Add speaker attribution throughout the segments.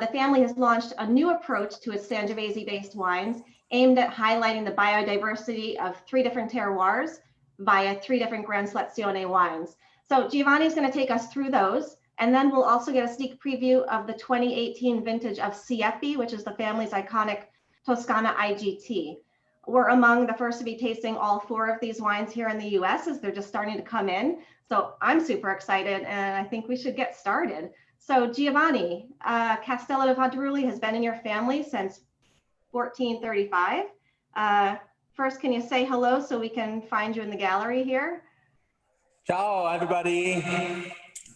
Speaker 1: the family has launched a new approach to its Sangiovese-based wines aimed at highlighting the biodiversity of 3 different terroirs via 3 different Gran Selezione wines. So Giovanni's going to take us through those, and then we'll also get a sneak preview of the 2018 vintage of Siepi, which is the family's iconic Toscana IGT. We're among the first to be tasting all 4 of these wines here in the US as they're just starting to come in. So I'm super excited, and I think we should get started. So Giovanni, Castello de Fonterutoli has been in your family since 1435. First, can you say hello so we can find you in the gallery here?
Speaker 2: Ciao, everybody.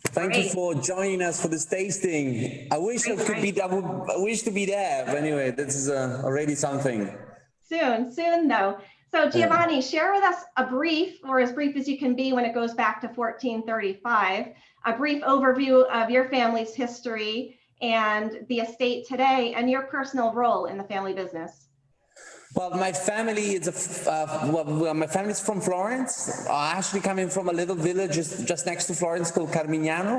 Speaker 2: Thank you for joining us for this tasting. I wish I could be. I wish to be there. But anyway, this is already something.
Speaker 1: Soon though. So Giovanni, share with us a brief, or as brief as you can be when it goes back to 1435, a brief overview of your family's history and the estate today and your personal role in the family business.
Speaker 2: Well, my family is my family's from Florence. Actually coming from a little village just next to Florence called Carmignano.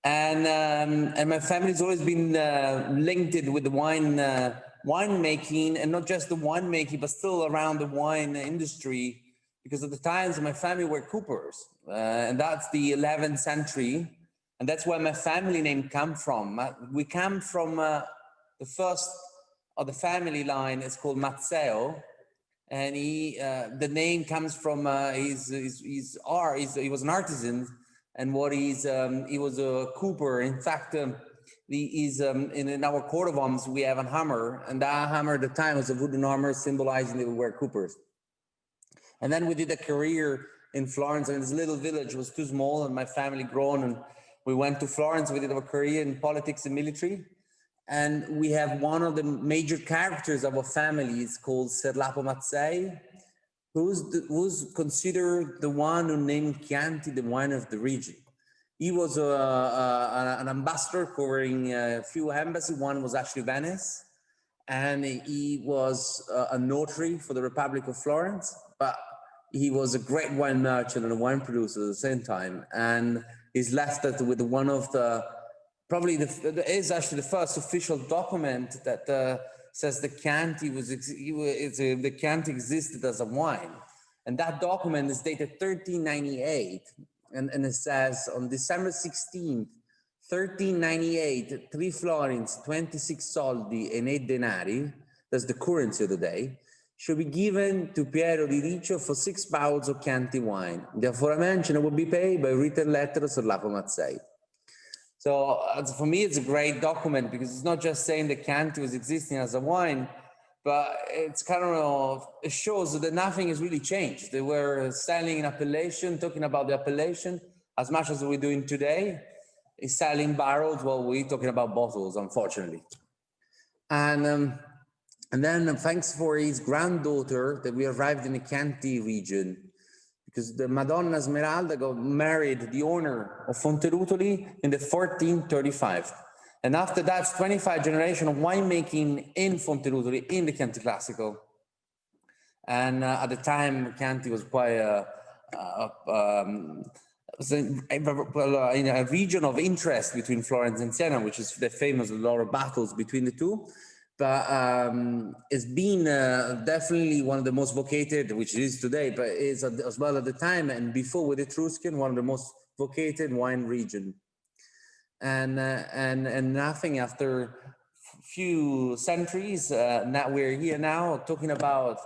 Speaker 2: And my family's always been linked with the winemaking, and not just the winemaking, but still around the wine industry, because at the times my family were coopers, and that's the 11th century, and that's where my family name come from. We come from the first of the family line is called Mazzeo, and the name comes from his art. He was an artisan, and he was a cooper. In fact, in our coat of arms we have a hammer, and that hammer at the time was a wooden hammer symbolizing that we were coopers. And then we did a career in Florence, and this little village was too small, and my family grown, and we went to Florence. We did our career in politics and military. And we have one of the major characters of our family is called Ser Lapo Mazzei, who's considered the one who named Chianti the wine of the region. He was an ambassador covering a few embassies. One was actually Venice, and he was a notary for the Republic of Florence, but he was a great wine merchant and a wine producer at the same time. And he's left it with one of the is actually the first official document that says the Chianti the Chianti existed as a wine, and that document is dated 1398, and it says on December 16th, 1398, 3 florins, 26 soldi, and 8 denari, that's the currency of the day, should be given to Piero di Riccio for 6 barrels of Chianti wine. The aforementioned will be paid by written letter of Ser Lapo Mazzei. So for me, it's a great document because it's not just saying that Chianti was existing as a wine, but it's kind of, it shows that nothing has really changed. They were selling an appellation, talking about the appellation as much as we're doing today. Is selling barrels while we're talking about bottles, unfortunately. And then thanks for his granddaughter that we arrived in the Chianti region, because the Madonna Smeralda got married the owner of Fonterutoli in the 1435. And after that, 25 generations of winemaking in Fonterutoli in the Chianti Classico. And at the time, Chianti was quite in a region of interest between Florence and Siena, which is the famous lot of battles between the two. But it's been definitely one of the most vocated, which it is today, but is as well at the time and before with the Tuscan, one of the most vocated wine region. And nothing after a few centuries, now we're here now talking about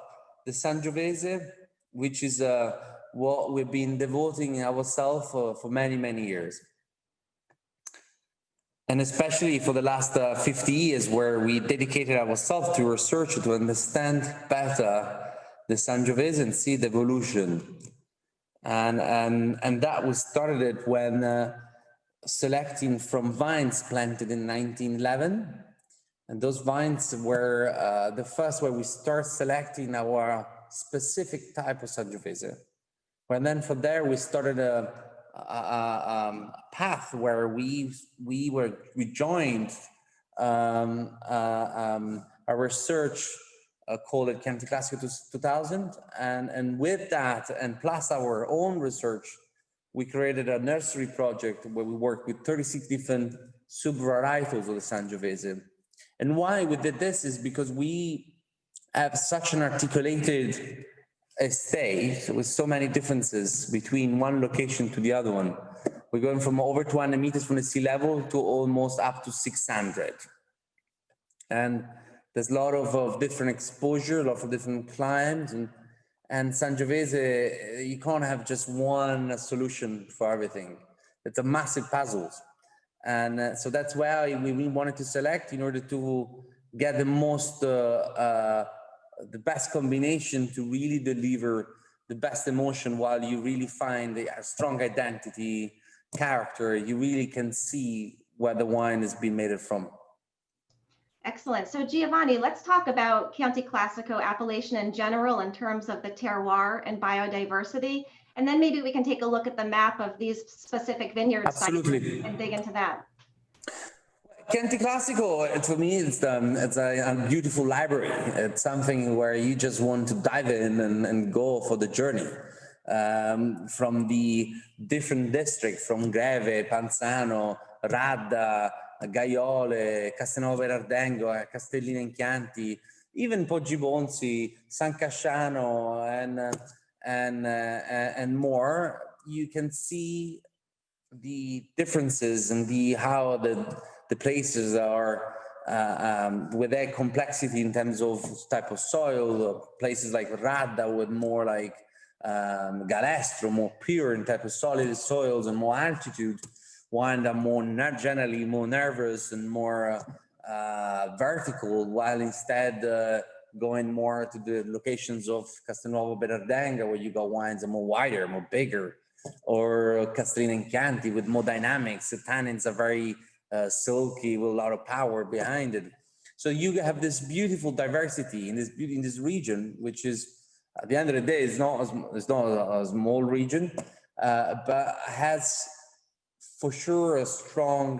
Speaker 2: the Sangiovese, which is what we've been devoting ourselves for many, many years. And especially for the last 50 years, where we dedicated ourselves to research to understand better the Sangiovese and see the evolution. And that we started it when selecting from vines planted in 1911. And those vines were the first where we start selecting our specific type of Sangiovese. And then from there, we started a path where we joined a research called it Chianti Classico 2000, and with that and plus our own research, we created a nursery project where we worked with 36 different subvarietals of the Sangiovese. And why we did this is because we have such an articulated estate with so many differences between one location to the other one. We're going from over 200 meters from the sea level to almost up to 600. And there's a lot of different exposure, a lot of different climes, and Sangiovese, you can't have just one solution for everything. It's a massive puzzle. And so that's why we wanted to select in order to get the most, the best combination to really deliver the best emotion while you really find a strong identity, character. You really can see where the wine is being made from.
Speaker 1: Excellent. So Giovanni, let's talk about Chianti Classico appellation in general in terms of the terroir and biodiversity. And then maybe we can take a look at the map of these specific vineyard sites and dig into that.
Speaker 2: Chianti Classico, for me, it's a beautiful library. It's something where you just want to dive in and go for the journey. From the different districts, from Greve, Panzano, Radda, Gaiole, Castelnuovo Berardengo, Castellina in Chianti, even Poggibonsi, San Casciano, and more. You can see the differences and how the places are with their complexity in terms of type of soil. Places like Radda with more like Galestro, more pure in type of solid soils and more altitude. Wine that more generally more nervous and more vertical, while instead going more to the locations of Castelnuovo Berardenga, where you got wines that are more wider, more bigger, or Castellina in Chianti with more dynamics. The tannins are very silky with a lot of power behind it. So you have this beautiful diversity in this region, which is at the end of the day, it's not a small region, but has for sure a strong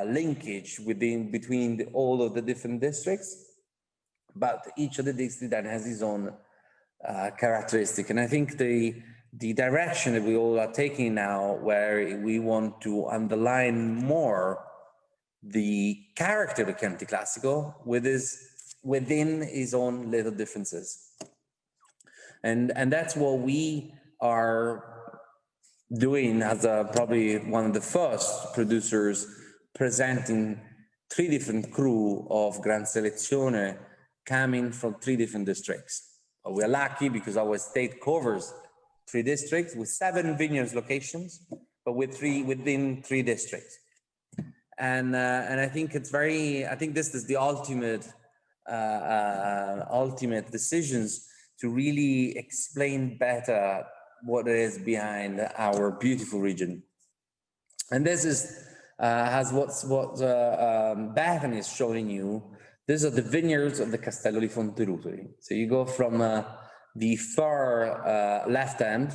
Speaker 2: linkage between all of the different districts, but each of the districts then has its own characteristic. And I think the direction that we all are taking now, where we want to underline more the character of Chianti Classico within his own little differences. And that's what we are doing as probably one of the first producers, presenting 3 different crew of Gran Selezione coming from 3 different districts. We're lucky because our estate covers 3 districts with 7 vineyards locations, but within 3 districts. And I think I think this is the ultimate decisions to really explain better what is behind our beautiful region. And this is as what Bethany is showing you. These are the vineyards of the Castello di Fonterutoli. So you go from the far left hand,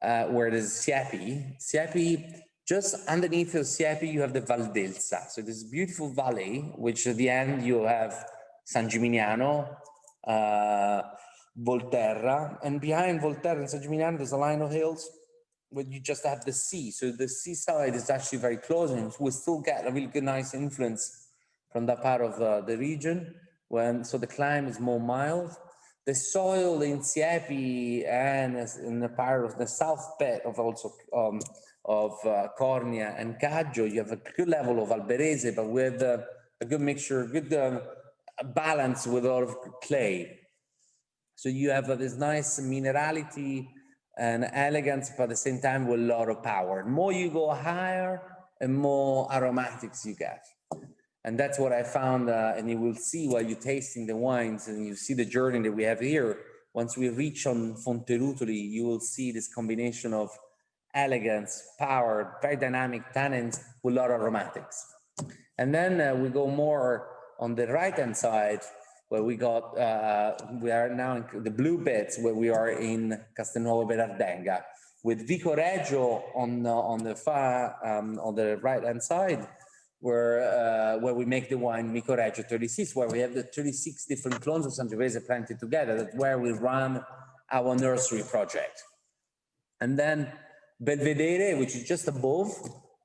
Speaker 2: where there's Siepi. Just underneath the Siepi, you have the Val d'Elsa. So this beautiful valley, which at the end you have San Gimignano, Volterra, and behind Volterra and San Gimignano, there's a line of hills where you just have the sea. So the seaside is actually very close, and we still get a really good, nice influence from that part of the region. So the climate is more mild. The soil in Siepi and in the part of the south bit of also of Cornia and Caggio, you have a good level of alberese, but with a good mixture, good balance with a lot of clay. So you have this nice minerality and elegance, but at the same time with a lot of power. The more you go higher, and more aromatics you get. And that's what I found, and you will see while you're tasting the wines and you see the journey that we have here. Once we reach on Fonterutoli, you will see this combination of elegance, power, very dynamic tannins with a lot of aromatics. And then we go more on the right-hand side, where we are now in the blue bits, where we are in Castelnuovo Berardenga, with Vicoreggio on the right-hand side, where we make the wine Vicoreggio 36, where we have the 36 different clones of Sangiovese planted together. That's where we run our nursery project. And then Belvedere, which is just above,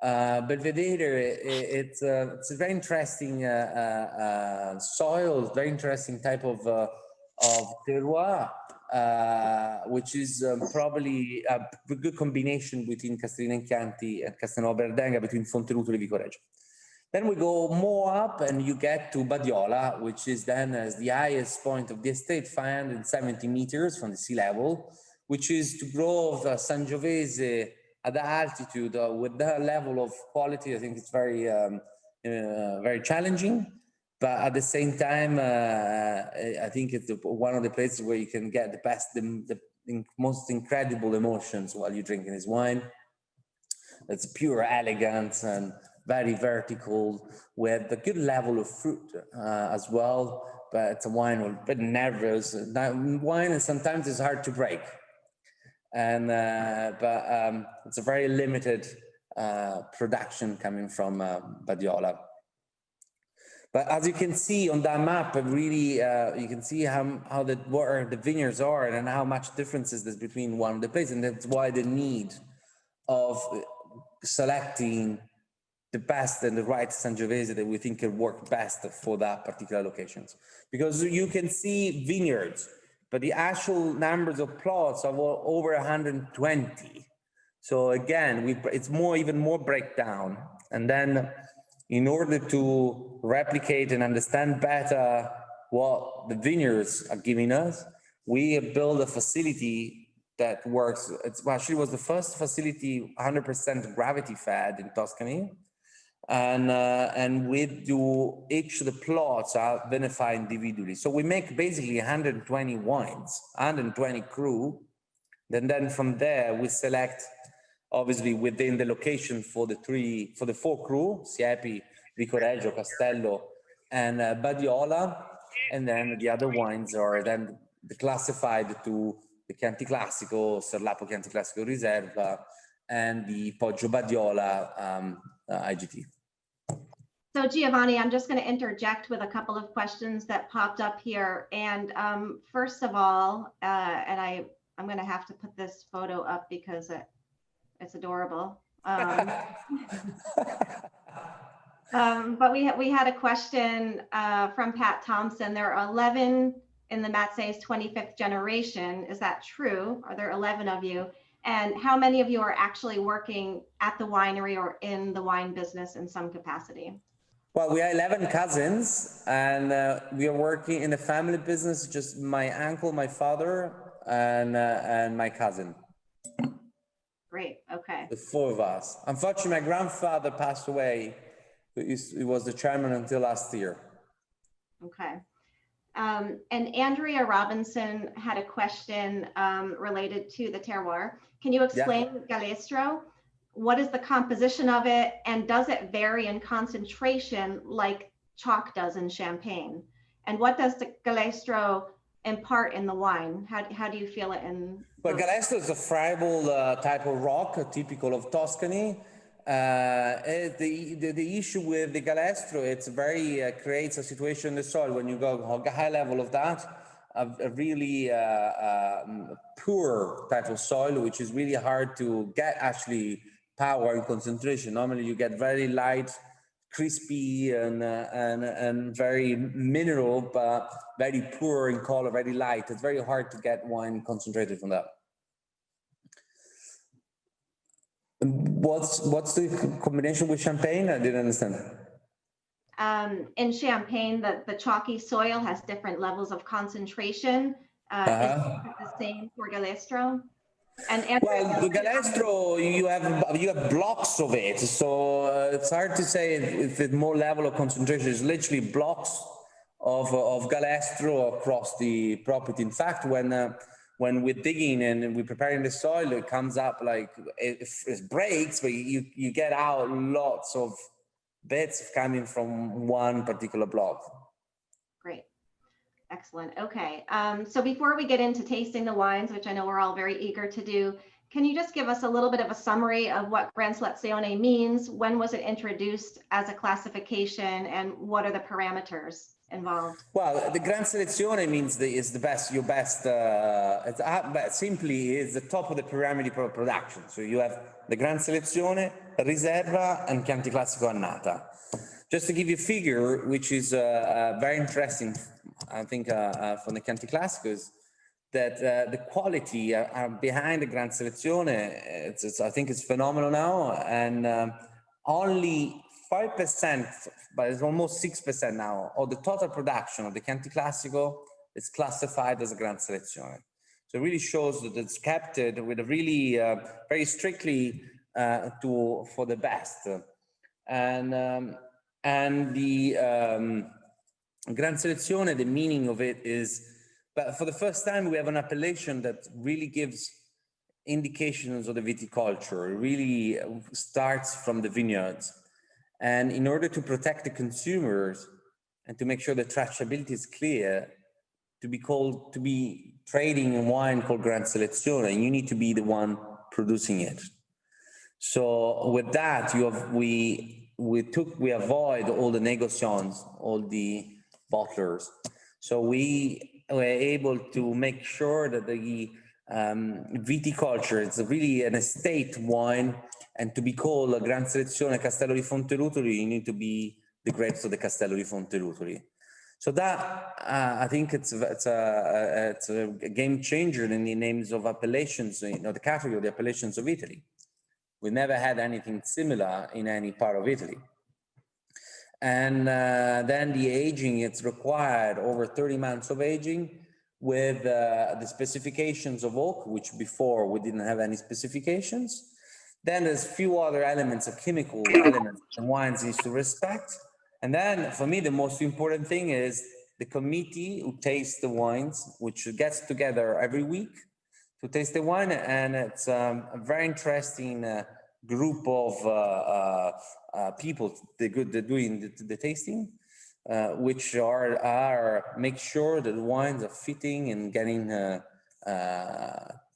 Speaker 2: Belvedere, it's a very interesting soil, very interesting type of terroir, which is probably a good combination between Castellino and Chianti and Castello Berdenga, between Fonterutoli and Vicoreggio. Then we go more up and you get to Badiola, which is then as the highest point of the estate, 570 meters from the sea level, which is to grow Sangiovese at the altitude with that level of quality. I think it's very, very challenging, but at the same time, I think it's one of the places where you can get the best, the most incredible emotions while you're drinking this wine. It's pure elegance and very vertical with a good level of fruit as well, but it's a wine with a bit nervous. That wine sometimes is hard to break. And it's a very limited production coming from Badiola. But as you can see on that map, really you can see how where the vineyards are and how much differences there's between one of the places, and that's why the need of selecting the best and the right Sangiovese that we think can work best for that particular locations. Because you can see vineyards, but the actual numbers of plots are over 120. So again, it's even more breakdown. And then in order to replicate and understand better what the vineyards are giving us, we build a facility that works. It actually was the first facility 100% gravity fed in Tuscany. And we do each of the plots are vinified individually. So we make basically 120 wines, 120 cru. Then from there, we select obviously within the location for the four cru, Siepi, Vicoreggio, Castello, and Badiola. And then the other wines are then classified to the Chianti Classico, Serlapo Chianti Classico Riserva, and the Poggio Badiola IGT.
Speaker 1: So Giovanni, I'm just going to interject with a couple of questions that popped up here. And first of all, and I'm going to have to put this photo up because it's adorable. But we had a question from Pat Thompson. There are 11 in the Mazzei's 25th generation. Is that true? Are there 11 of you? And how many of you are actually working at the winery or in the wine business in some capacity?
Speaker 2: Well, we are 11 cousins, and we are working in the family business, just my uncle, my father, and my cousin.
Speaker 1: Great, okay.
Speaker 2: The four of us. Unfortunately, my grandfather passed away. He was the chairman until last year.
Speaker 1: Okay. And Andrea Robinson had a question related to the terroir. Can you explain Galestro? What is the composition of it, and does it vary in concentration like chalk does in Champagne? And what does the Galestro impart in the wine? How do you feel it in?
Speaker 2: Well, Galestro is a friable type of rock, typical of Tuscany. The issue with the Galestro, it's very creates a situation in the soil when you go a high level of that, a really poor type of soil, which is really hard to get actually power and concentration. Normally you get very light, crispy and very mineral, but very poor in color, very light. It's very hard to get wine concentrated from that. What's the combination with Champagne? I didn't understand.
Speaker 1: In Champagne, the chalky soil has different levels of concentration. Is the same for Galestro?
Speaker 2: Well, the Galestro, you have blocks of it, so it's hard to say if it's more level of concentration. It's literally blocks of Galestro across the property. In fact, when we're digging and we're preparing the soil, it comes up like it breaks, but you get out lots of bits coming from one particular block.
Speaker 1: Great. Excellent. Okay. So before we get into tasting the wines, which I know we're all very eager to do, can you just give us a little bit of a summary of what Gran Selezione means? When was it introduced as a classification, and what are the parameters involved?
Speaker 2: Well, the Gran Selezione means is the best, your best, but simply is the top of the pyramid of production. So you have the Gran Selezione, Riserva, and Chianti Classico Annata. Just to give you a figure, which is very interesting, I think, from the Chianti Classico, is that the quality behind the Gran Selezione, I think it's phenomenal now, and only 5%, but it's almost 6% now, of the total production of the Chianti Classico is classified as a Gran Selezione. So it really shows that it's kept it with a really very strictly for the best. And the Gran Selezione, the meaning of it is, but for the first time, we have an appellation that really gives indications of the viticulture. It really starts from the vineyards. And in order to protect the consumers and to make sure the traceability is clear, to be trading in wine called Gran Selezione, you need to be the one producing it. So with that, we avoid all the negociants, all the bottlers. So we were able to make sure that the viticulture is really an estate wine, and to be called a Gran Selezione Castello di Fonterutoli, you need to be the grapes of the Castello di Fonterutoli. So that I think it's a game changer in the names of appellations, the category of the appellations of Italy. We never had anything similar in any part of Italy. And then the aging, it's required over 30 months of aging with the specifications of oak, which before we didn't have any specifications. Then there's few other elements, of chemical elements, and wines needs to respect. And then for me, the most important thing is the committee who tastes the wines, which gets together every week to taste the wine. And it's a very interesting group of people, they're doing the tasting, which are make sure that the wines are fitting and getting to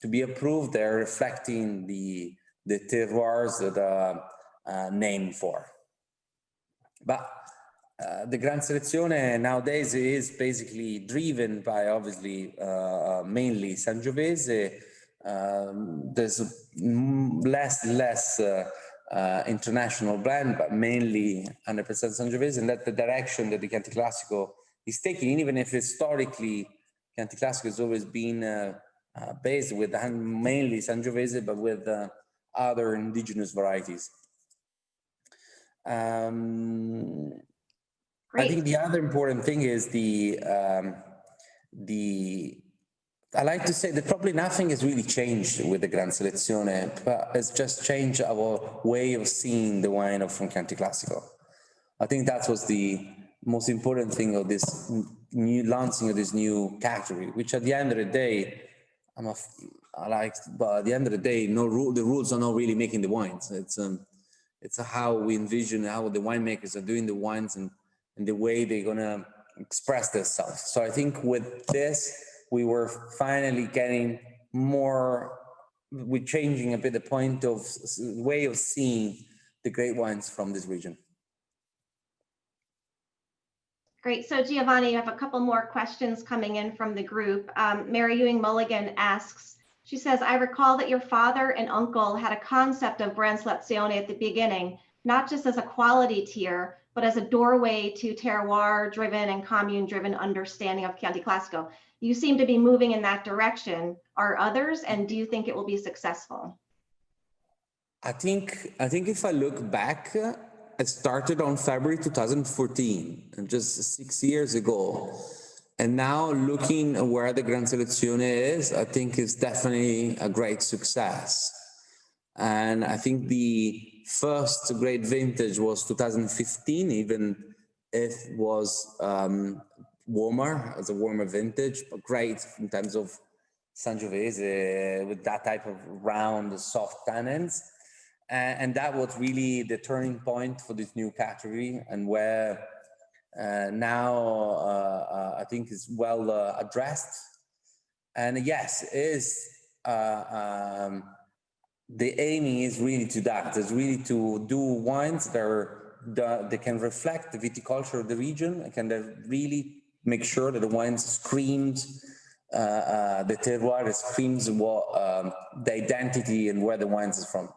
Speaker 2: be approved. They're reflecting the terroirs that are named for. But the Gran Selezione nowadays is basically driven by, obviously, mainly Sangiovese. There's less international blend, but mainly 100% Sangiovese, and that's the direction that the Chianti Classico is taking, even if historically Chianti Classico has always been based with mainly Sangiovese, but with other indigenous varieties. I think the other important thing is I like to say that probably nothing has really changed with the Gran Selezione, but it's just changed our way of seeing the wine from Chianti Classico. I think that was the most important thing of this new launching of this new category, which at the end of the day, but at the end of the day, the rules are not really making the wines. It's how we envision how the winemakers are doing the wines and the way they're gonna express themselves. So I think with this, we were finally getting more, we're changing a bit the point of way of seeing the great wines from this region.
Speaker 1: Great. So Giovanni, you have a couple more questions coming in from the group. Mary Ewing Mulligan asks, she says, I recall that your father and uncle had a concept of Gran Selezione at the beginning, not just as a quality tier, but as a doorway to terroir-driven and commune-driven understanding of Chianti Classico. You seem to be moving in that direction. Are others, and do you think it will be successful?
Speaker 2: I think if I look back, it started on February 2014, just 6 years ago. And now looking where the Gran Selezione is, I think it's definitely a great success. And I think the first great vintage was 2015, even if it was warmer, as a warmer vintage, but great in terms of Sangiovese with that type of round, soft tannins. And that was really the turning point for this new category, and where now I think is well addressed. And yes, the aiming is really to that, is really to do wines that are they can reflect the viticulture of the region and can really make sure that the wine screams the terroir, screams what the identity and where the wines is from.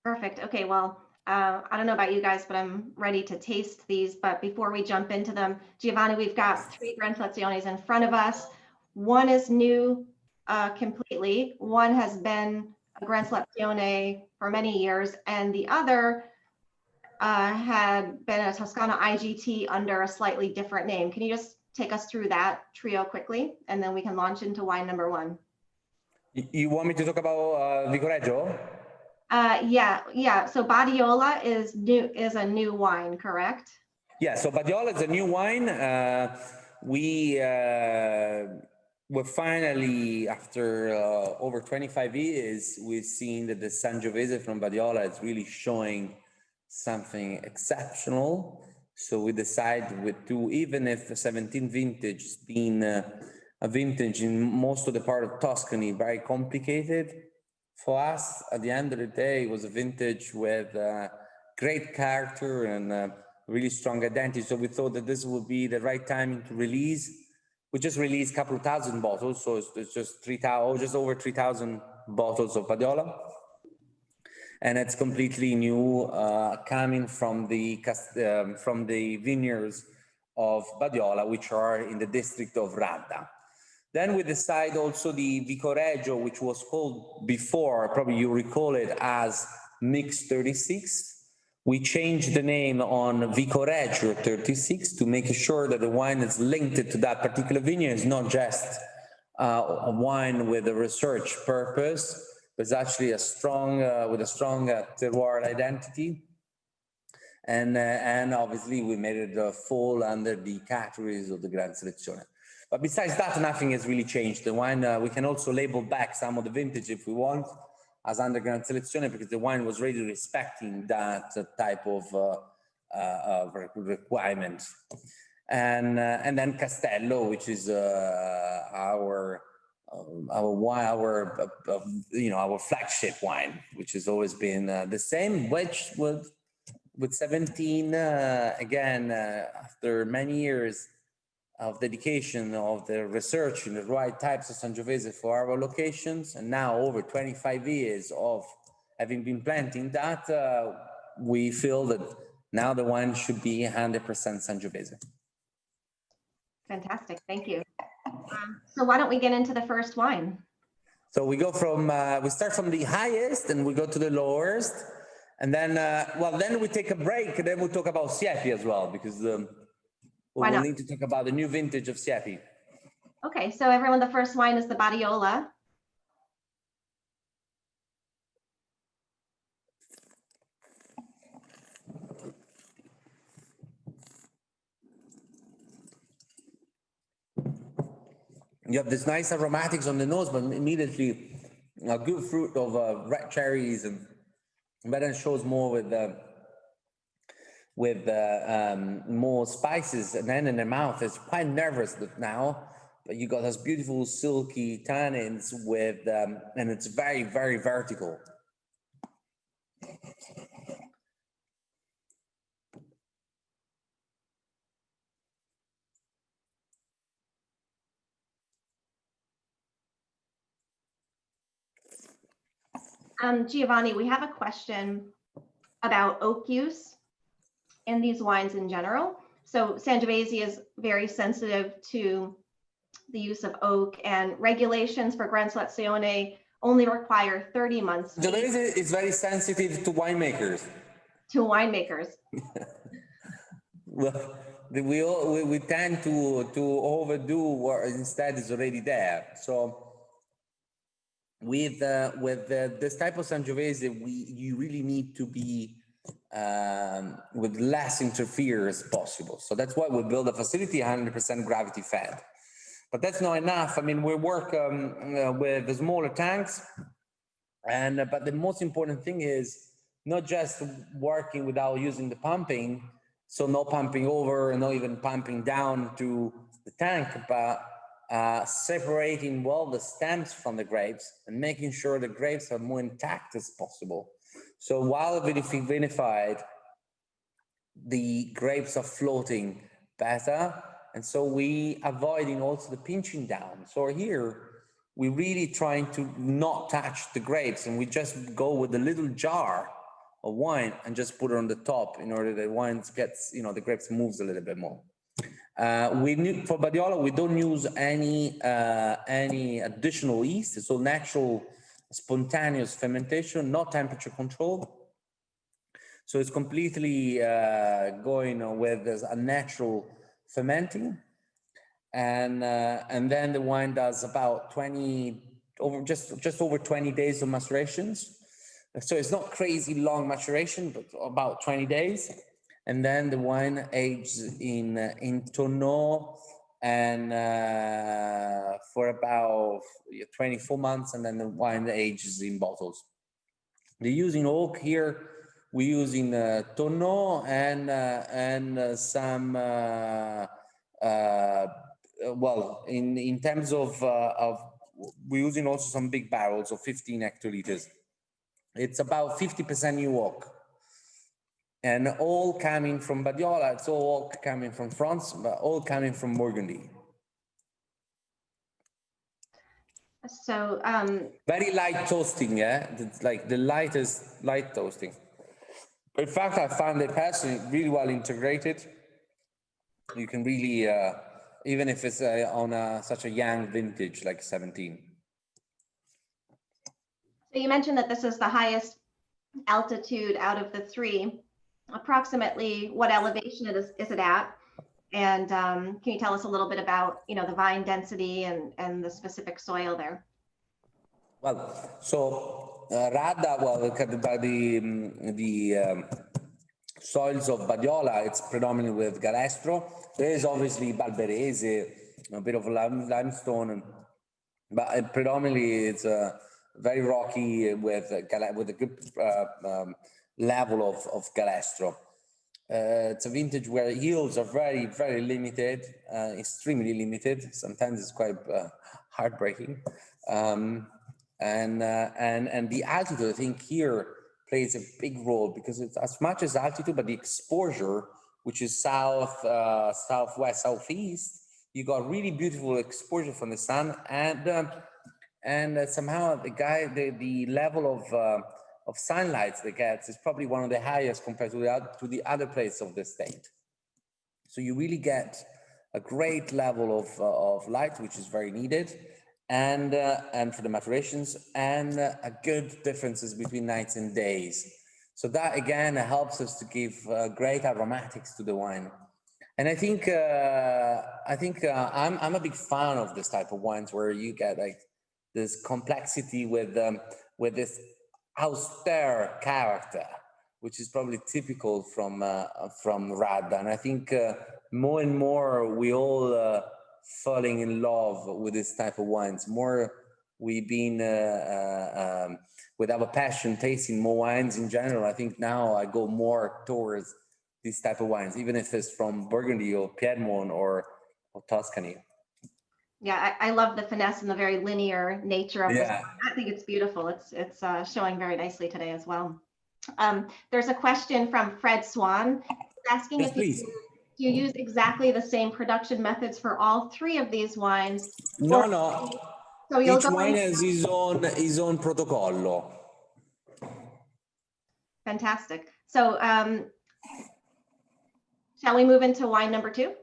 Speaker 1: Perfect. Okay, well, I don't know about you guys, but I'm ready to taste these. But before we jump into them, Giovanni, we've got 3 Gran Seleziones in front of us. One is new completely. One has been a Gran Selezione for many years, and the other had been a Toscana IGT under a slightly different name. Can you just take us through that trio quickly, and then we can launch into wine number 1?
Speaker 2: You want me to talk about Vicoreggio?
Speaker 1: Yeah. So Badiola is a new wine, correct?
Speaker 2: Yeah. So Badiola is a new wine. We're finally, after over 25 years, we've seen that the Sangiovese from Badiola is really showing something exceptional. So we decided to, even if the 17 vintage has been a vintage in most of the part of Tuscany, very complicated. For us, at the end of the day, it was a vintage with great character and really strong identity. So we thought that this would be the right timing to release. We just released a couple of thousand bottles, so it's just 3,000, just over 3,000 bottles of Badiola, and it's completely new, coming from the vineyards of Badiola, which are in the district of Radda. Then we decide also the Vicoreggio, which was called before, probably you recall it as Mix 36. We changed the name on Vicoreggio 36 to make sure that the wine is linked to that particular vineyard. It's not just a wine with a research purpose, but it's actually a strong, with a strong terroir identity. And obviously we made it fall under the categories of the Gran Selezione. But besides that, nothing has really changed. The wine, we can also label back some of the vintage if we want as under Gran Selezione, because the wine was really respecting that type of requirement. And then Castello, which is our flagship wine, which has always been the same, which with 17, again, after many years of dedication of the research in the right types of Sangiovese for our locations, and now over 25 years of having been planting that, we feel that now the wine should be 100% Sangiovese.
Speaker 1: Fantastic, thank you. So why don't we get into the first wine?
Speaker 2: So we go from, we start from the highest and we go to the lowest, and then, then we take a break, and then we'll talk about Siepi as well, because we'll need to talk about the new vintage of Siepi.
Speaker 1: Okay, so everyone, the first wine is the Badiola.
Speaker 2: You have this nice aromatics on the nose, but immediately a good fruit of red cherries, and then shows more with more spices, and then in the mouth it's quite nervous now, but you got those beautiful silky tannins with and it's very, very vertical.
Speaker 1: Giovanni, we have a question about oak use in these wines in general. So Sangiovese is very sensitive to the use of oak, and regulations for Gran Selezione only require 30 months.
Speaker 2: Sangiovese is very sensitive to winemakers.
Speaker 1: To winemakers.
Speaker 2: Well, we tend to overdo what instead is already there. So with this type of Sangiovese, you really need to be with less interference possible. So that's why we build a facility 100% gravity fed. But that's not enough. I mean, we work with the smaller tanks, but the most important thing is not just working without using the pumping, so no pumping over and not even pumping down to the tank, but separating well the stems from the grapes and making sure the grapes are more intact as possible. So while vinified, the grapes are floating better, and so we avoiding also the pinching down. So here we really trying to not touch the grapes, and we just go with a little jar of wine and just put it on the top in order that the wine gets, the grapes moves a little bit more. For Badiola, we don't use any additional yeast. It's all natural, spontaneous fermentation, not temperature controlled. So it's completely going with a natural fermenting, and then the wine does about just over 20 days of macerations. So it's not crazy long maturation, but about 20 days. And then the wine ages in tonneau and for about 24 months, and then the wine ages in bottles. They're using oak here. We're using tonneau and some well, in terms of we're using also some big barrels of 15 hectoliters. It's about 50% new oak, and all coming from Badiola. It's all oak coming from France, but all coming from Burgundy.
Speaker 1: So
Speaker 2: very light toasting, yeah. It's like the lightest light toasting. In fact, I found it personally really well integrated. You can really, even if it's on such a young vintage like 17.
Speaker 1: So you mentioned that this is the highest altitude out of the three. Approximately what elevation is it at? And can you tell us a little bit about, the vine density and the specific soil there?
Speaker 2: Well, so Radda, by the soils of Badiola, it's predominantly with Galestro. There is obviously Balberese, a bit of limestone, but predominantly it's very rocky with a good level of Galestro. It's a vintage where yields are very, very limited, extremely limited. Sometimes it's quite heartbreaking. And the altitude, I think, here plays a big role, because it's as much as altitude, but the exposure, which is south, southwest, southeast, you got really beautiful exposure from the sun, and somehow the level of sunlight they get is probably one of the highest compared to the other places of the state. So you really get a great level of light, which is very needed, and for the maturations, and a good differences between nights and days. So that again helps us to give great aromatics to the wine. And I think I'm a big fan of this type of wines where you get like this complexity with this austere character, which is probably typical from Radda. And I think more and more we all falling in love with this type of wines. More we've been with our passion tasting more wines in general. I think now I go more towards these type of wines, even if it's from Burgundy or Piedmont or Tuscany.
Speaker 1: Yeah, I love the finesse and the very linear nature of this. I think it's beautiful. It's showing very nicely today as well. There's a question from Fred Swan asking if you use exactly the same production methods for all three of these wines.
Speaker 2: No.
Speaker 1: So
Speaker 2: each wine has his own protocollo.
Speaker 1: Fantastic. So shall we move into wine number 2?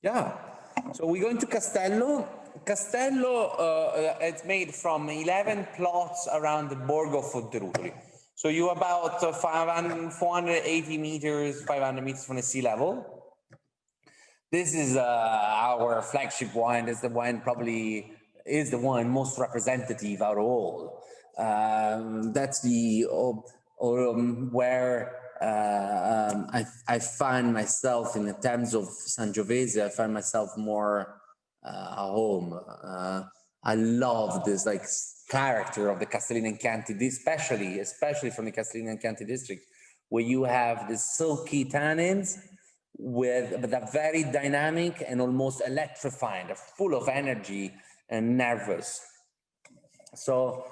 Speaker 2: Yeah. So we're going to Castello. Castello, it's made from 11 plots around the Borgo Fonterutoli. So you're about 480 meters, 500 meters from the sea level. This is our flagship wine. This is the wine probably is the one most representative out of all. That's the where I find myself in the terms of Sangiovese. I find myself more at home. I love this like character of the Castellino and Chianti, especially from the Castellino and Chianti district, where you have the silky tannins but they're very dynamic and almost electrifying. They're full of energy and nervous. So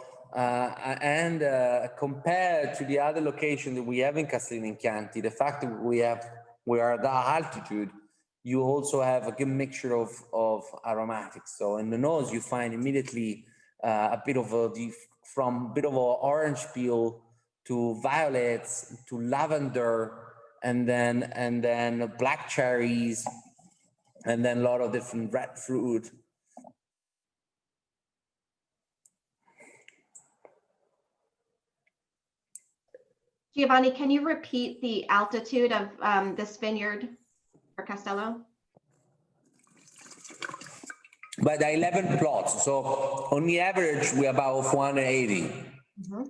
Speaker 2: compared to the other location that we have in Castello and Chianti, the fact that we are at that altitude, you also have a good mixture of aromatics. So in the nose, you find immediately a bit of from a bit of an orange peel to violets to lavender, and then black cherries, and then a lot of different red fruit.
Speaker 1: Giovanni, can you repeat the altitude of this vineyard for Castello?
Speaker 2: But the 11 plots, so on the average, we're about 480.
Speaker 1: Mm-hmm.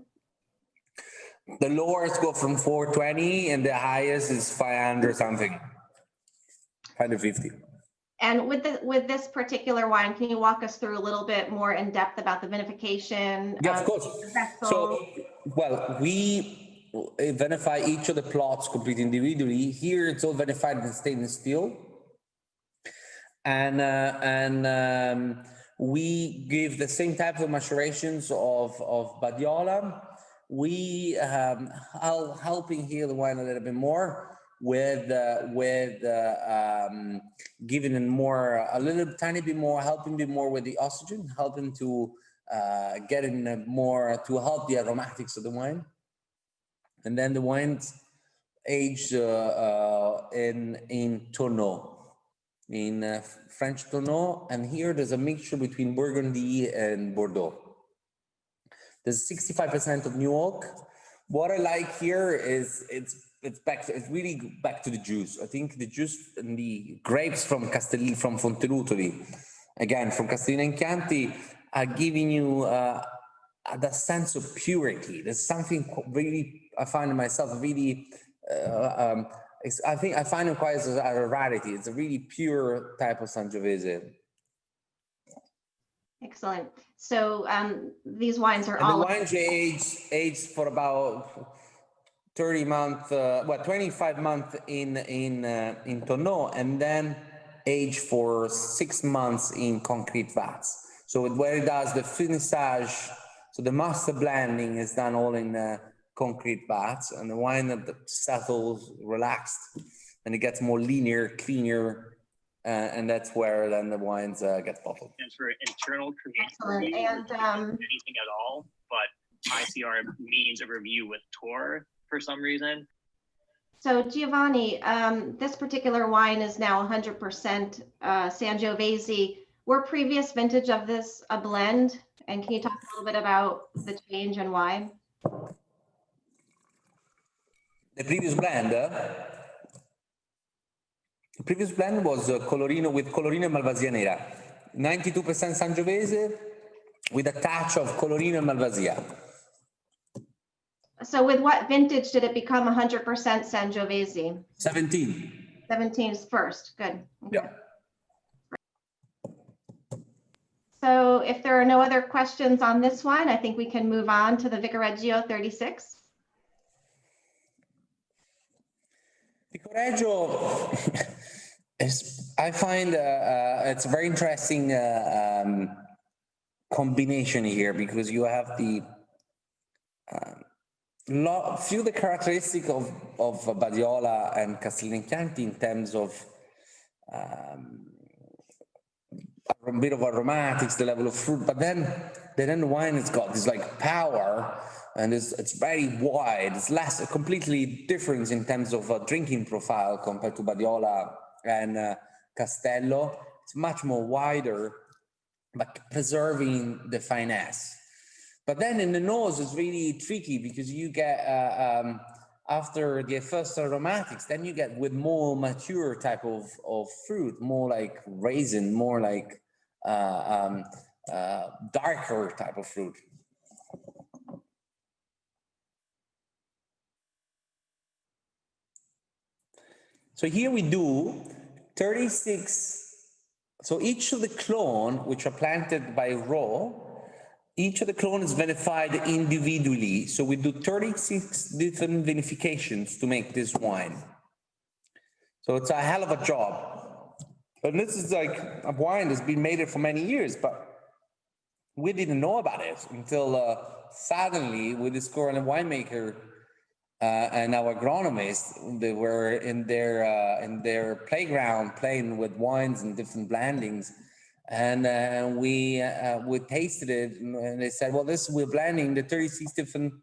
Speaker 2: The lowest go from 420 and the highest is 500 something, 150.
Speaker 1: And with this particular wine, can you walk us through a little bit more in depth about the vinification?
Speaker 2: Yeah, of course. So, well, we vinify each of the plots completely individually. Here, it's all vinified in stainless steel. And we give the same type of macerations of Badiola. We helping heal the wine a little bit more with giving it more, a little tiny bit more, helping bit more with the oxygen, helping to get in more to help the aromatics of the wine. And then the wine's aged in tonneau. In French tonneau, and here there's a mixture between Burgundy and Bordeaux. There's 65% of new oak. What I like here is it's really back to the juice. I think the juice and the grapes from Castello, from Fonterutoli, again from Castello and Chianti, are giving you the sense of purity. There's something really I find in myself really. I think I find it quite a rarity. It's a really pure type of Sangiovese.
Speaker 1: Excellent. So these wines are
Speaker 2: and
Speaker 1: all.
Speaker 2: The wines aged for about 30 months, 25 months in tonneau, and then aged for 6 months in concrete vats. So where it does the finissage, so the master blending is done all in concrete vats, and the wine that settles, relaxed, and it gets more linear, cleaner, and that's where then the wines get bottled.
Speaker 3: And for internal
Speaker 1: Excellent.
Speaker 3: review,
Speaker 1: And
Speaker 3: anything at all, but ICR means a review with Tor for some reason.
Speaker 1: So Giovanni, this particular wine is now 100% Sangiovese. Were previous vintage of this a blend? And can you talk a little bit about the change and why?
Speaker 2: The previous blend was Colorino with Colorino and Malvasia Nera. 92% Sangiovese with a touch of Colorino and Malvasia.
Speaker 1: So with what vintage did it become 100% Sangiovese?
Speaker 2: 17.
Speaker 1: 17 is first. Good. Okay.
Speaker 2: Yeah.
Speaker 1: So if there are no other questions on this one, I think we can move on to the Vicareggio 36.
Speaker 2: Vicareggio I find it's a very interesting combination here, because you have the few of the characteristics of Badiola and Castello and Chianti in terms of a bit of aromatics, the level of fruit, but then the wine has got this like power, and it's very wide. It's less completely different in terms of drinking profile compared to Badiola and Castello. It's much more wider, but preserving the finesse. But then in the nose, it's really tricky, because you get after the first aromatics, then you get with more mature type of fruit, more like raisin, more like darker type of fruit. So here we do 36. So each of the clone, which are planted by row, each of the clone is vinified individually. So we do 36 different vinifications to make this wine. So it's a hell of a job. But this is like a wine that's been made for many years, but we didn't know about it until suddenly we discovered a winemaker and our agronomists. They were in their playground playing with wines and different blendings, and we tasted it, and they said, "Well, this we're blending the 36 different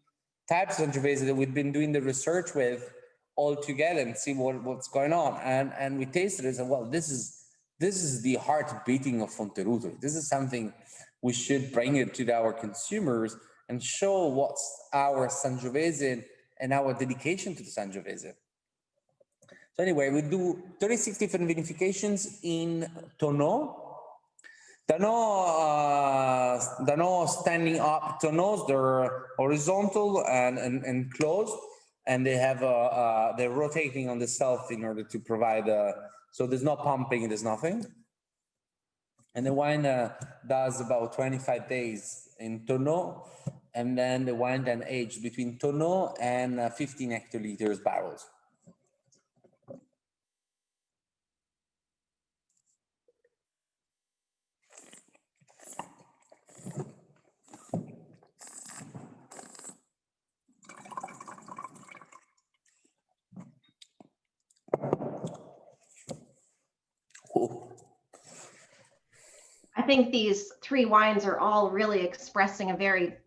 Speaker 2: types of Sangiovese that we've been doing the research with all together and see what's going on." And we tasted it and said, "Well, this is the heart beating of Fonterutoli. This is something we should bring it to our consumers and show what's our Sangiovese and our dedication to the Sangiovese." So anyway, we do 36 different vinifications in tonneaux. Tonneaux standing up tonneaux, they're horizontal and closed, and they have they're rotating on the self in order to provide so there's no pumping, there's nothing. And the wine does about 25 days in tonneau, and then the wine then aged between tonneau and 15 hectoliters barrels.
Speaker 1: I think these three wines are all really expressing a very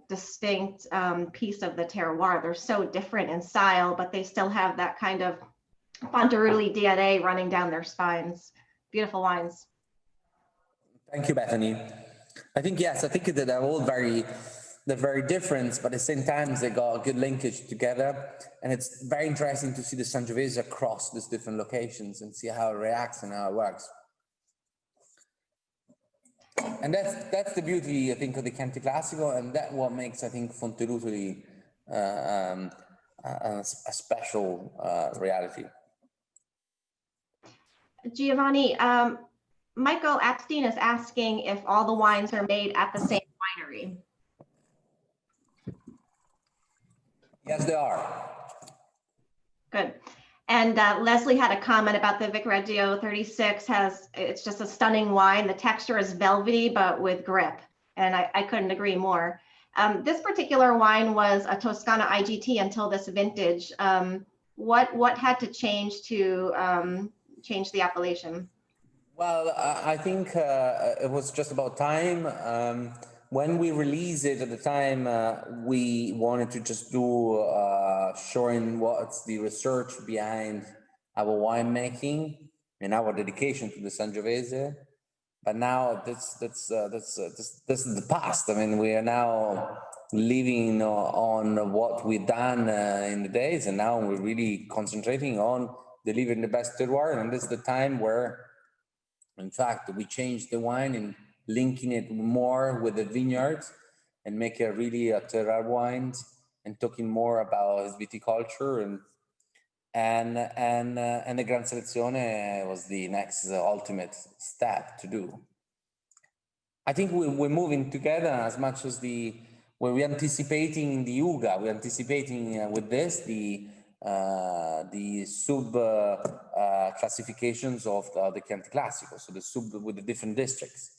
Speaker 1: distinct piece of the terroir. They're so different in style, but they still have that kind of Fonterutoli DNA running down their spines. Beautiful wines.
Speaker 2: Thank you, Bethany. I think, yes, I think that they're very different, but at the same time, they got a good linkage together. And it's very interesting to see the Sangiovese across these different locations and see how it reacts and how it works. And that's the beauty, I think, of the Chianti Classico, and that what makes, I think, Fonterutoli a special reality.
Speaker 1: Giovanni, Michael Epstein is asking if all the wines are made at the same winery.
Speaker 2: Yes, they are.
Speaker 1: Good. And Leslie had a comment about the Vicareggio 36 it's just a stunning wine. The texture is velvety, but with grip. And I couldn't agree more. This particular wine was a Toscana IGT until this vintage. What had to change to change the appellation?
Speaker 2: Well, I think it was just about time. When we released it at the time, we wanted to just do showing what's the research behind our winemaking and our dedication to the Sangiovese. But now this is the past. I mean, we are now living on what we've done in the days, and now we're really concentrating on delivering the best terroir. And this is the time where, in fact, we changed the wine and linking it more with the vineyards and make it really a terroir wine, and talking more about viticulture and the Gran Selezione was the next ultimate step to do. I think we're moving together as much as we're anticipating the UGA, we're anticipating with this the sub classifications of the Chianti Classico, so the sub with the different districts.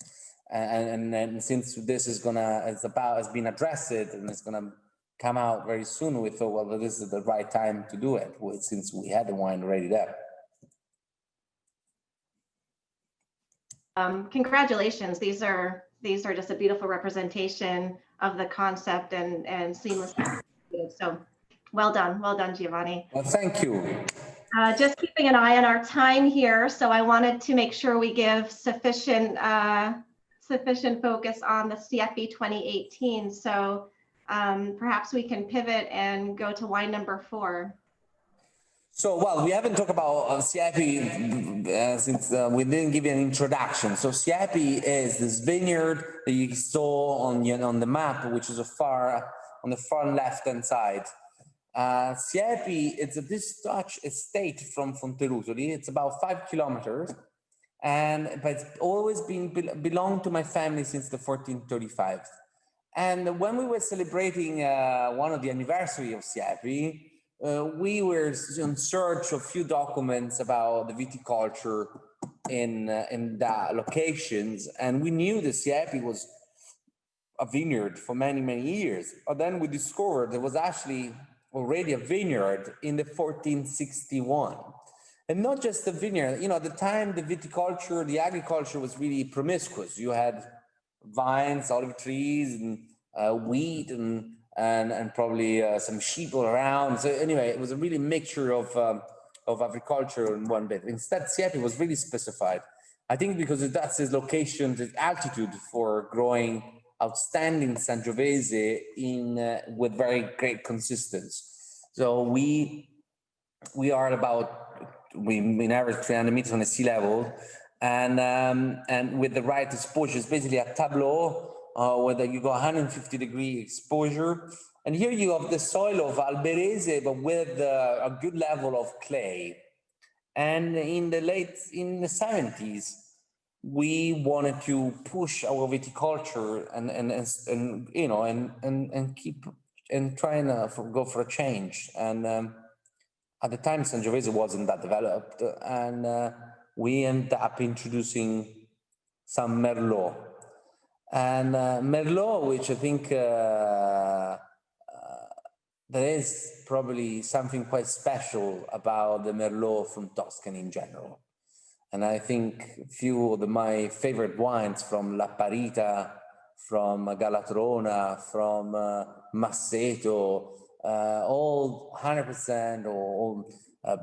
Speaker 2: And since this is has been addressed and it's gonna come out very soon, we thought, well, this is the right time to do it, since we had the wine already there.
Speaker 1: Congratulations! These are just a beautiful representation of the concept and seamless. So, well done, Giovanni.
Speaker 2: Well, thank you.
Speaker 1: Just keeping an eye on our time here, so I wanted to make sure we give sufficient focus on the Siepi 2018. So perhaps we can pivot and go to wine number 4.
Speaker 2: So, well, we haven't talked about Siepi since we didn't give you an introduction. So Siepi is this vineyard that you saw on the map, which is on the far left-hand side. Siepi, it's a discharge estate from Fonterutoli. It's about 5 kilometers. But it's always belonged to my family since the 1435. And when we were celebrating one of the anniversary of Siepi, we were in search of few documents about the viticulture in the locations, and we knew the Siepi was a vineyard for many, many years. But then we discovered there was actually already a vineyard in the 1461. And not just a vineyard, at the time, the viticulture, the agriculture was really promiscuous. You had vines, olive trees, and wheat, and probably some sheep all around. So anyway, it was a really mixture of agriculture in one bit. Instead, Siepi was really specified. I think because that's its location, its altitude for growing outstanding Sangiovese with very great consistency. So we are in average 300 meters on the sea level, and with the right exposure, it's basically a tableau where you go 150-degree exposure. And here you have the soil of Alberese, but with a good level of clay. And in the 70s, we wanted to push our viticulture and keep and try and go for a change. And at the time, Sangiovese wasn't that developed, and we ended up introducing some Merlot. And Merlot, which I think there is probably something quite special about the Merlot from Tuscany in general. And I think a few of my favorite wines from La Parita, from Galatrona, from Masseto, all 100% or all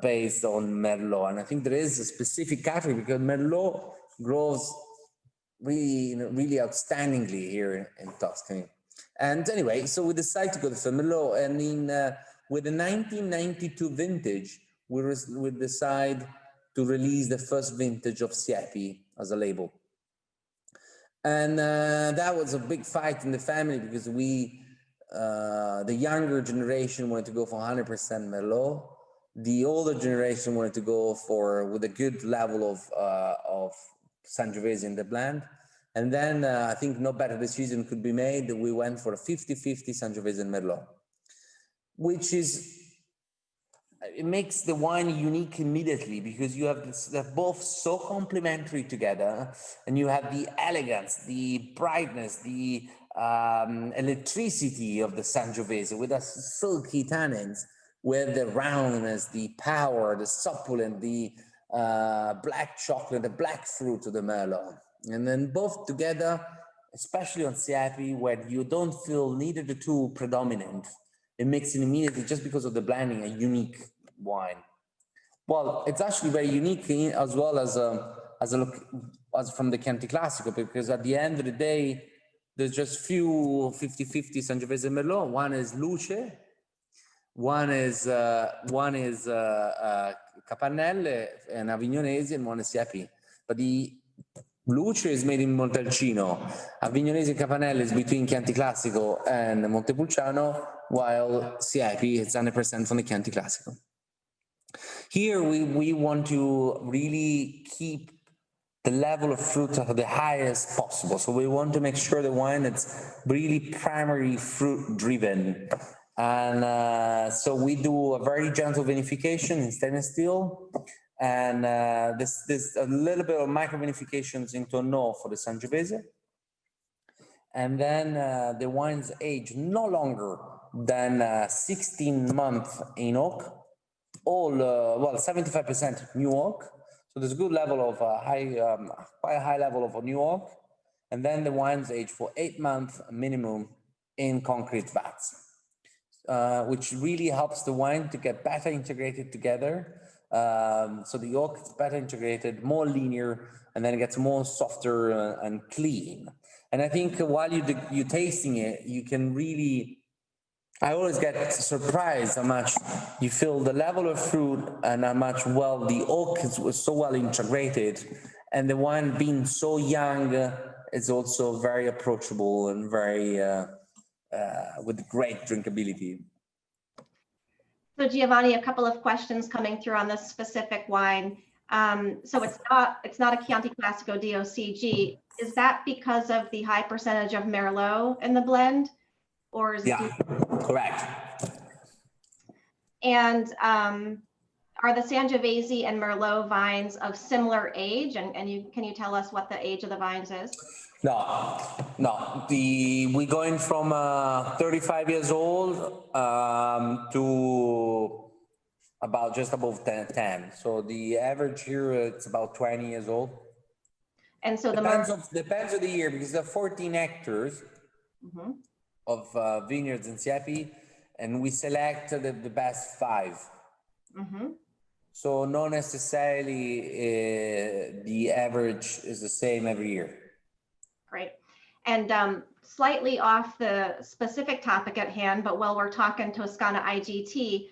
Speaker 2: based on Merlot. And I think there is a specific category because Merlot grows really outstandingly here in Tuscany. And anyway, so we decided to go for Merlot, and with the 1992 vintage, we decide to release the first vintage of Siepi as a label. And that was a big fight in the family because the younger generation wanted to go for 100% Merlot. The older generation wanted to go with a good level of Sangiovese in the blend. And then I think no better decision could be made. We went for a 50-50 Sangiovese and Merlot, which it makes the wine unique immediately because you have they're both so complementary together, and you have the elegance, the brightness, the electricity of the Sangiovese with the silky tannins, with the roundness, the power, the succulent, the black chocolate, the black fruit of the Merlot. And then both together, especially on Siepi, where you don't feel neither the two predominant, it makes it immediately, just because of the blending, a unique wine. Well, it's actually very unique as well as from the Chianti Classico, because at the end of the day, there's just few 50-50 Sangiovese Merlot. One is Luce, one is Capannelle and Avignonese, and one is Siepi. But the Luce is made in Montalcino. Avignonese and Capannelle is between Chianti Classico and Montepulciano, while Siepi is 100% from the Chianti Classico. Here we want to really keep the level of fruit at the highest possible. So we want to make sure the wine is really primary fruit driven. And so we do a very gentle vinification in stainless steel. And there's a little bit of micro vinifications in Tonneau for the Sangiovese. And then the wines age no longer than 16 months in oak, 75% new oak. So there's a good level of quite a high level of new oak. And then the wines age for 8 months minimum in concrete vats, which really helps the wine to get better integrated together. So the oak is better integrated, more linear, and then it gets more softer and clean. And I think while you're tasting it, you can really, I always get surprised how much you feel the level of fruit and how much the oak was so well integrated, and the wine being so young is also very approachable and very with great drinkability.
Speaker 1: So Giovanni, a couple of questions coming through on this specific wine. So it's not a Chianti Classico DOCG. Is that because of the high percentage of Merlot in the blend, or is it?
Speaker 2: Yeah, correct.
Speaker 1: And are the Sangiovese and Merlot vines of similar age? And can you tell us what the age of the vines is?
Speaker 2: No. We're going from 35 years old to about just above 10. So the average here, it's about 20 years old.
Speaker 1: And so
Speaker 2: depends of the year, because there are 14 hectares of vineyards in Siepi, and we select the best 5. So not necessarily the average is the same every year.
Speaker 1: Great. And slightly off the specific topic at hand, but while we're talking Toscana IGT,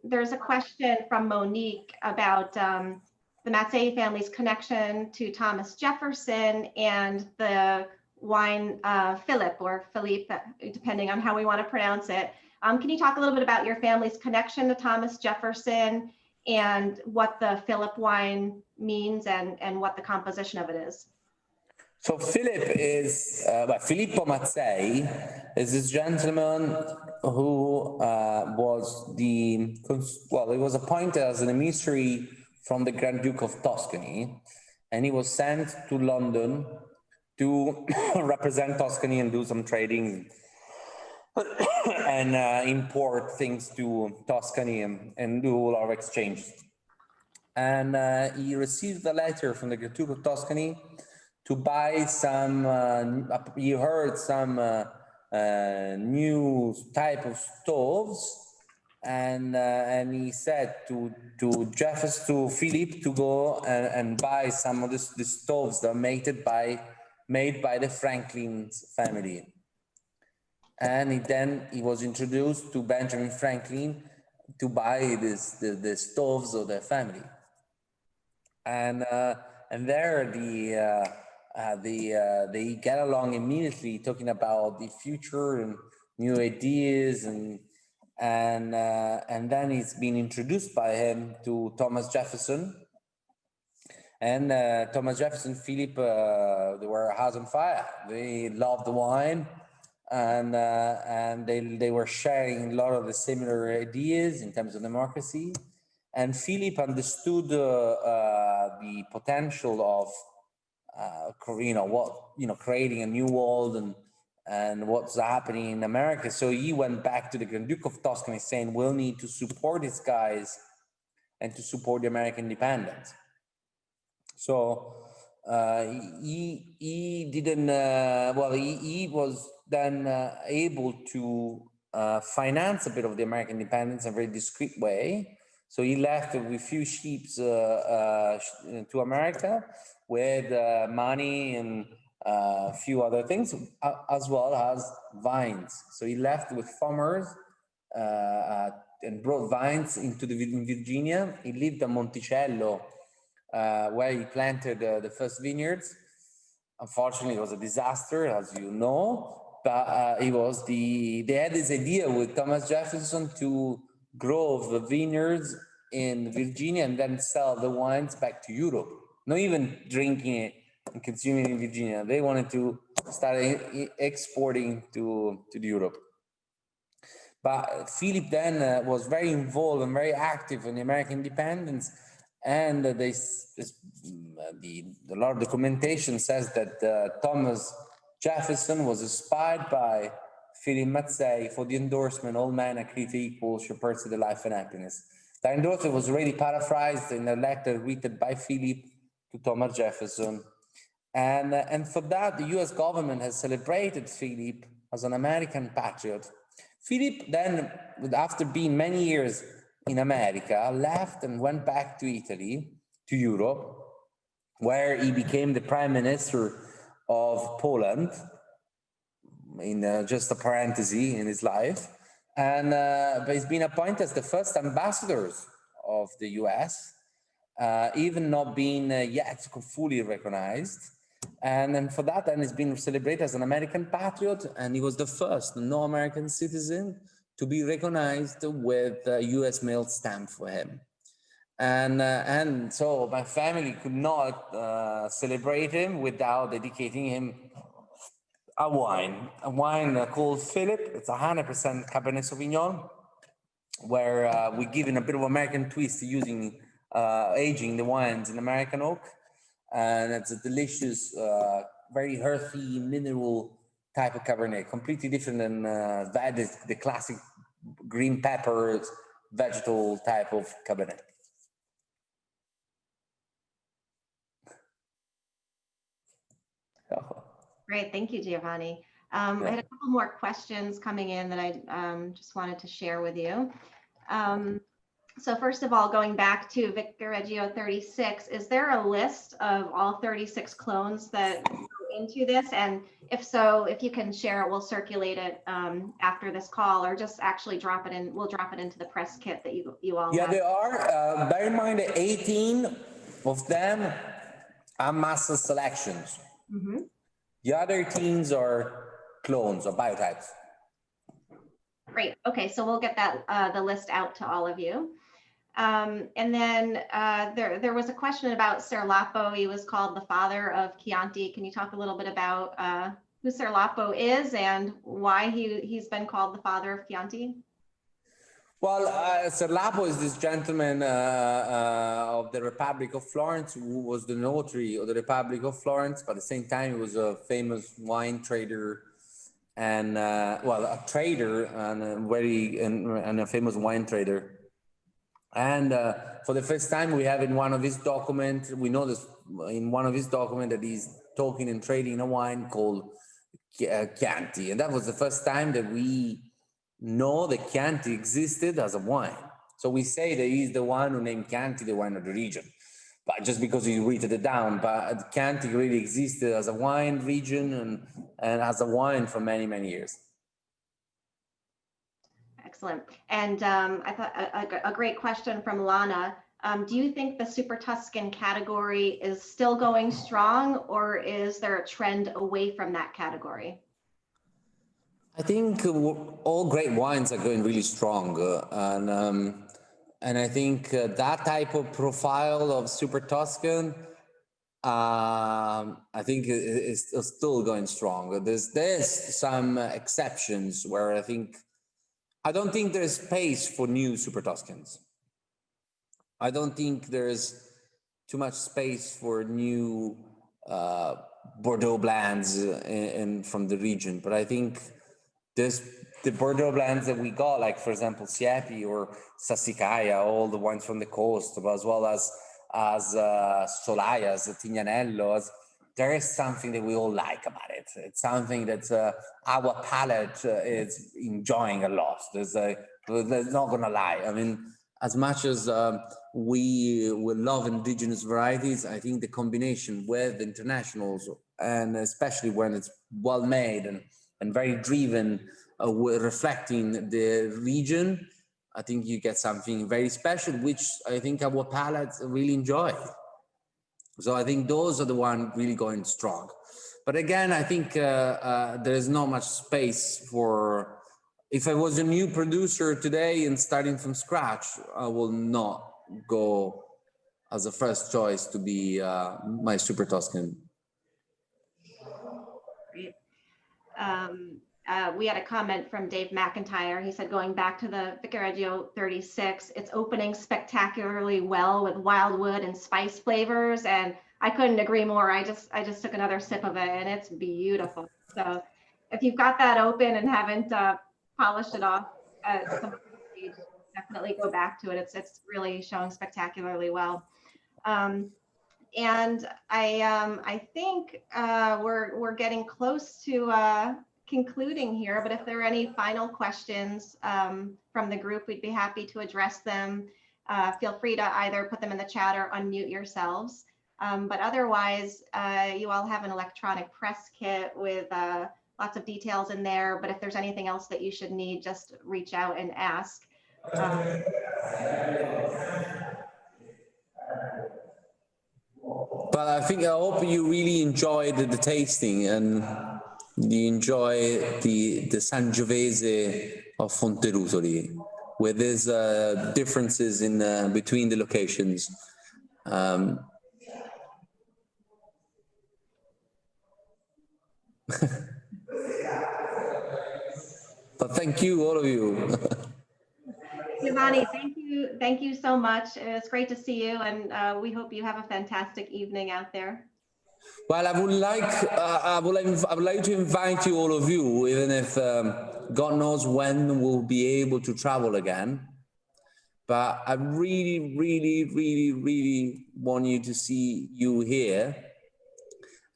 Speaker 1: there's a question from Monique about the Mazzei family's connection to Thomas Jefferson and the wine Philip, or Philippe, depending on how we want to pronounce it. Can you talk a little bit about your family's connection to Thomas Jefferson and what the Philip wine means and what the composition of it is?
Speaker 2: So Philip is, Filippo Mazzei is this gentleman who he was appointed as an emissary from the Grand Duke of Tuscany, and he was sent to London to represent Tuscany and do some trading and import things to Tuscany and do a lot of exchanges. And he received a letter from the Grand Duke of Tuscany to buy some, he heard some new type of stoves, and he said to Philip to go and buy some of the stoves that are made by the Franklin's family. And he was introduced to Benjamin Franklin to buy the stoves of their family. And there they get along immediately, talking about the future and new ideas, and then he's been introduced by him to Thomas Jefferson, and Thomas Jefferson, Philip, they were a house on fire. They loved the wine, and they were sharing a lot of the similar ideas in terms of democracy. And Philip understood the potential of creating a new world and what's happening in America. So he went back to the Grand Duke of Tuscany saying, we'll need to support these guys and to support the American independence. So he didn't, he was then able to finance a bit of the American independence in a very discreet way. So he left with a few sheep to America with money and a few other things, as well as vines. So he left with farmers and brought vines in Virginia. He lived at Monticello, where he planted the first vineyards. Unfortunately, it was a disaster, as you know. But they had this idea with Thomas Jefferson to grow the vineyards in Virginia and then sell the wines back to Europe. Not even drinking it and consuming it in Virginia. They wanted to start exporting to Europe. But Philip then was very involved and very active in American independence, and a lot of documentation says that Thomas Jefferson was inspired by Philip Mazzei for the endorsement, all men are created equal, shall pursue the life and happiness. The endorsement was already paraphrased in a letter written by Philip to Thomas Jefferson. And for that, the US government has celebrated Philip as an American patriot. Philip then, after being many years in America, left and went back to Italy, to Europe, where he became the Prime Minister of Poland, in just a parenthesis in his life. But he's been appointed as the first ambassadors of the US, even not being yet fully recognized. And then for that, then he's been celebrated as an American patriot, and he was the first no-American citizen to be recognized with a US mail stamp for him. And so my family could not celebrate him without dedicating him a wine called Philip. It's 100% Cabernet Sauvignon. where we give in a bit of American twist using aging the wines in American oak, and it's a delicious, very earthy, mineral type of Cabernet, completely different than that is the classic green peppers, vegetable type of Cabernet.
Speaker 1: Great, thank you, Giovanni. I had a couple more questions coming in that I just wanted to share with you. So first of all, going back to Vicareggio 36, is there a list of all 36 clones that go into this? And if so, if you can share it, we'll circulate it after this call, or just actually drop it in. We'll drop it into the press kit that you all have.
Speaker 2: There are. Bear in mind that 18 of them are master selections. Mm-hmm. The other 18s are clones or biotypes.
Speaker 1: Great. Okay, so we'll get that the list out to all of you. And then there was a question about Ser Lapo. He was called the father of Chianti. Can you talk a little bit about who Ser Lapo is and why he's been called the father of Chianti?
Speaker 2: Well, Ser Lapo is this gentleman of the Republic of Florence who was the notary of the Republic of Florence, but at the same time he was a famous wine trader and a trader and a famous wine trader. And for the first time, we have in one of his documents, we know this in one of his documents that he's talking and trading a wine called Chianti. And that was the first time that we know that Chianti existed as a wine. So we say that he's the one who named Chianti the wine of the region, but just because he wrote it down. But Chianti really existed as a wine region and as a wine for many, many years.
Speaker 1: Excellent. And I thought a great question from Lana. Do you think the Super Tuscan category is still going strong, or is there a trend away from that category?
Speaker 2: I think all great wines are going really strong, and I think that type of profile of Super Tuscan, I think is still going strong. There's some exceptions where I don't think there's space for new Super Tuscans. I don't think there's too much space for new Bordeaux blends from the region, but I think there's the Bordeaux blends that we got, like for example Siepi or Sassicaia, all the wines from the coast, as well as Solayas, Tignanello. There is something that we all like about it. It's something that our palate is enjoying a lot. There's not gonna lie. I mean, as much as we will love indigenous varieties, I think the combination with internationals, and especially when it's well made and very driven, reflecting the region, I think you get something very special, which I think our palates really enjoy. So I think those are the ones really going strong. But again, I think there is not much space for, if I was a new producer today and starting from scratch, I will not go as a first choice to be my Super Tuscan.
Speaker 1: Great. We had a comment from Dave McIntyre. He said, going back to the Vicareggio 36, it's opening spectacularly well with wildwood and spice flavors. And I couldn't agree more. I just took another sip of it and it's beautiful. So if you've got that open and haven't polished it off at some stage, definitely go back to it. It's really showing spectacularly well. And I think we're getting close to concluding here, but if there are any final questions from the group, we'd be happy to address them. Feel free to either put them in the chat or unmute yourselves. But otherwise, you all have an electronic press kit with lots of details in there. But if there's anything else that you should need, just reach out and ask.
Speaker 2: But I hope you really enjoyed the tasting and you enjoy the Sangiovese of Fonterutoli with these differences in between the locations. But thank you, all of you.
Speaker 1: Giovanni, thank you so much. It's great to see you, and we hope you have a fantastic evening out there.
Speaker 2: Well, I would like to invite you, all of you, even if God knows when we'll be able to travel again. But I really, really, really, really want you to see you here.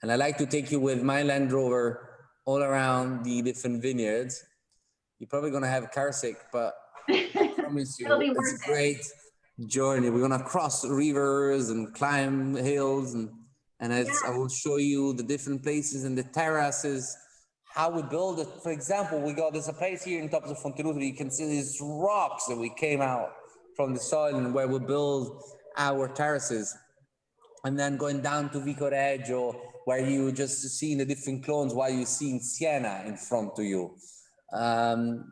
Speaker 2: And I'd like to take you with my Land Rover all around the different vineyards. You're probably going to have car sick, but I promise you, it's a great journey. We're going to cross rivers and climb hills, and I will show you the different places and the terraces, how we build it. For example, there's a place here in top of Fonterutoli. You can see these rocks that we came out from the soil and where we build our terraces. And then going down to Vicoreggio, where you just seeing the different clones while you're seeing Siena in front of you.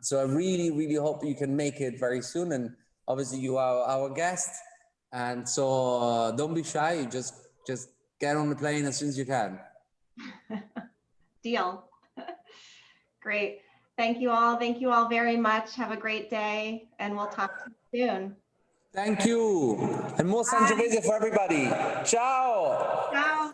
Speaker 2: So I really, really hope you can make it very soon. And obviously you are our guest. And so don't be shy, just get on the plane as soon as you can.
Speaker 1: Deal. Great. Thank you all. Thank you all very much. Have a great day, and we'll talk to you soon.
Speaker 2: Thank you. And more Sangiovese for everybody. Ciao.
Speaker 1: Ciao.